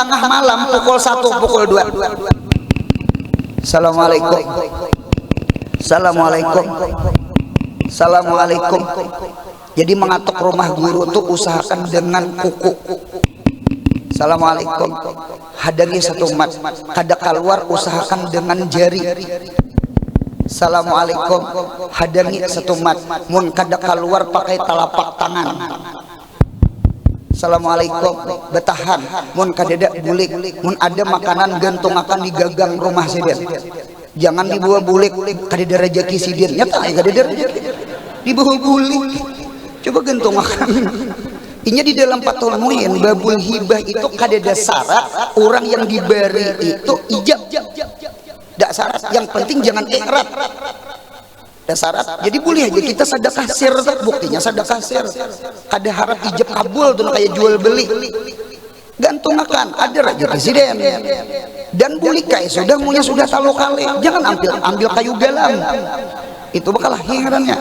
tengah malam pukul 1 pukul 2. Assalamualaikum, assalamualaikum, assalamualaikum. Jadi mengatuk rumah guru tuh usahakan dengan kuku. Assalamualaikum, hadangi satu mat, kada keluar usahakan dengan jari. Assalamualaikum, hadangi satu mat, mun kada keluar pakai telapak tangan. Assalamualaikum, betahan, mun kadeda bulik, mun ada makanan gantung akan di gagang rumah siden. Jangan dibawa bulik, kadeda rezeki siden. Nyata kadeda rezeki dibawa bulik. Coba gantung akan. Inya di dalam Fathul Muin babul hibah itu kadeda syarat orang yang diberi itu ijab. Dak syarat, yang penting jangan ikrab. Dak syarat. Jadi boleh aja kita sedekah sir, buktinya sedekah sir. Kada harap ijab kabul tuh kayak jual beli. Gantung akan ada raja presiden. Dan boleh kayak sudah munya sudah tahu kali. Jangan ambil kayu galam. Itu bakal herannya.